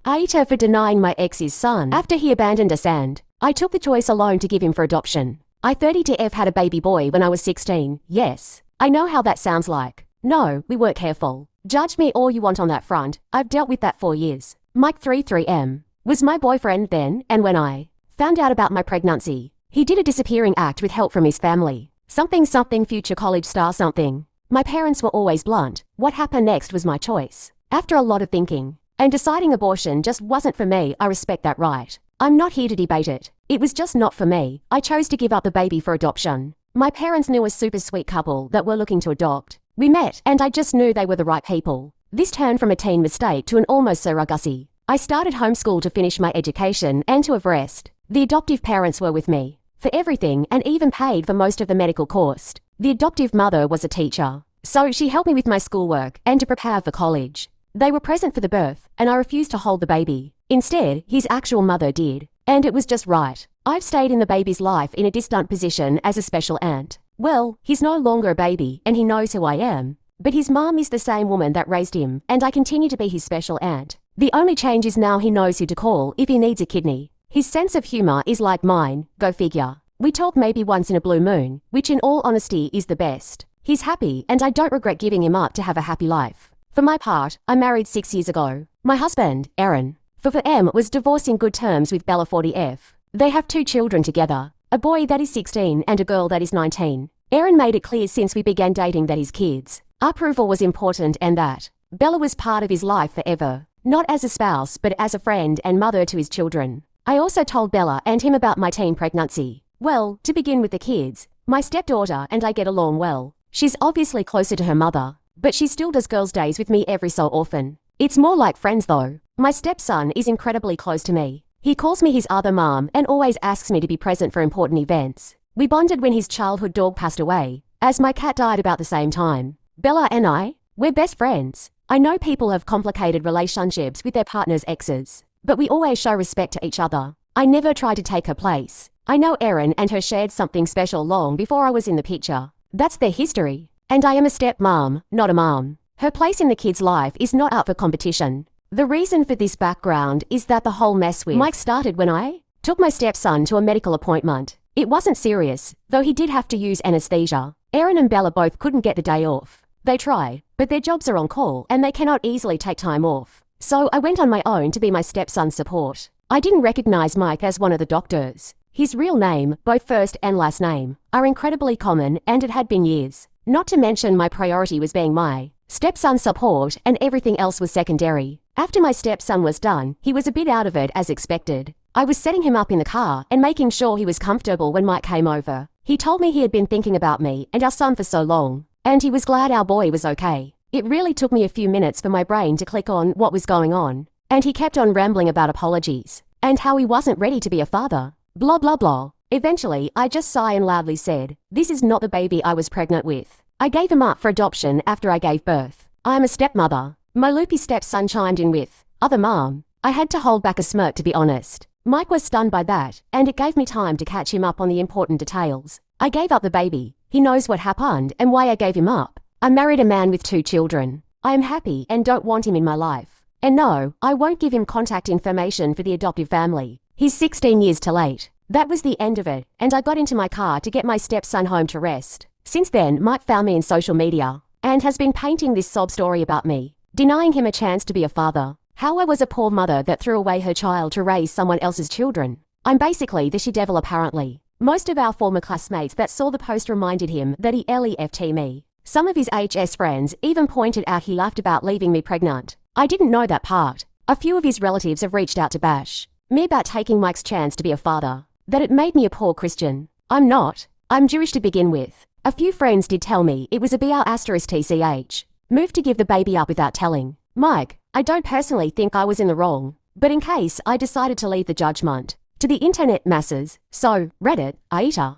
Aita for denying my ex's son after he abandoned us, and I took the choice alone to give him for adoption. I 30 to F had a baby boy when I was 16. Yes, I know how that sounds like. No, we weren't careful. Judge me all you want on that front. I've dealt with that 4 years. Mike 33M was my boyfriend then, and when I found out about my pregnancy, he did a disappearing act with help from his family. Something future college star something. My parents were always blunt. What happened next was my choice. After a lot of thinking and deciding abortion just wasn't for me, I respect that right. I'm not here to debate it. It was just not for me. I chose to give up the baby for adoption. My parents knew a super sweet couple that were looking to adopt. We met, and I just knew they were the right people. This turned from a teen mistake to an almost surrogacy. I started homeschool to finish my education and to have rest. The adoptive parents were with me for everything and even paid for most of the medical cost. The adoptive mother was a teacher, so she helped me with my schoolwork and to prepare for college. They were present for the birth, and I refused to hold the baby. Instead, his actual mother did, and it was just right. I've stayed in the baby's life in a distant position as a special aunt. Well, he's no longer a baby, and he knows who I am. But his mom is the same woman that raised him, and I continue to be his special aunt. The only change is now he knows who to call if he needs a kidney. His sense of humor is like mine, go figure. We talk maybe once in a blue moon, which in all honesty is the best. He's happy, and I don't regret giving him up to have a happy life. For my part, I married 6 years ago. My husband, Aaron, for M, was divorced in good terms with Bella 40F. They have 2 children together, a boy that is 16 and a girl that is 19. Aaron made it clear since we began dating that his kids' approval was important and that Bella was part of his life forever, not as a spouse but as a friend and mother to his children. I also told Bella and him about my teen pregnancy. Well, to begin with the kids, my stepdaughter and I get along well. She's obviously closer to her mother, but she still does girls' days with me every so often. It's more like friends though. My stepson is incredibly close to me. He calls me his other mom and always asks me to be present for important events. We bonded when his childhood dog passed away, as my cat died about the same time. Bella and we're best friends. I know people have complicated relationships with their partner's exes, but we always show respect to each other. I never try to take her place. I know Erin and her shared something special long before I was in the picture. That's their history. And I am a stepmom, not a mom. Her place in the kid's life is not up for competition. The reason for this background is that the whole mess with Mike started when I took my stepson to a medical appointment. It wasn't serious, though he did have to use anesthesia. Erin and Bella both couldn't get the day off. They try, but their jobs are on call and they cannot easily take time off. So I went on my own to be my stepson's support. I didn't recognize Mike as one of the doctors. His real name, both first and last name, are incredibly common and it had been years. Not to mention my priority was being my stepson's support and everything else was secondary. After my stepson was done, he was a bit out of it as expected. I was setting him up in the car and making sure he was comfortable when Mike came over. He told me he had been thinking about me and our son for so long, and he was glad our boy was okay. It really took me a few minutes for my brain to click on what was going on, and he kept on rambling about apologies and how he wasn't ready to be a father. Blah blah blah. Eventually, I just sighed and loudly said, "This is not the baby I was pregnant with." I gave him up for adoption after I gave birth. I am a stepmother. My loopy stepson chimed in with, "Other mom." I had to hold back a smirk to be honest. Mike was stunned by that, and it gave me time to catch him up on the important details. I gave up the baby. He knows what happened and why I gave him up. I married a man with 2 children. I am happy and don't want him in my life. And no, I won't give him contact information for the adoptive family. He's 16 years too late. That was the end of it, and I got into my car to get my stepson home to rest. Since then, Mike found me in social media and has been painting this sob story about me, denying him a chance to be a father. How I was a poor mother that threw away her child to raise someone else's children. I'm basically the she-devil apparently. Most of our former classmates that saw the post reminded him that he left me. Some of his HS friends even pointed out he laughed about leaving me pregnant. I didn't know that part. A few of his relatives have reached out to bash me about taking Mike's chance to be a father. That it made me a poor Christian. I'm not. I'm Jewish to begin with. A few friends did tell me it was a BR*TCH move to give the baby up without telling Mike. I don't personally think I was in the wrong, but in case I decided to leave the judgment to the internet masses. So, Reddit, Aita.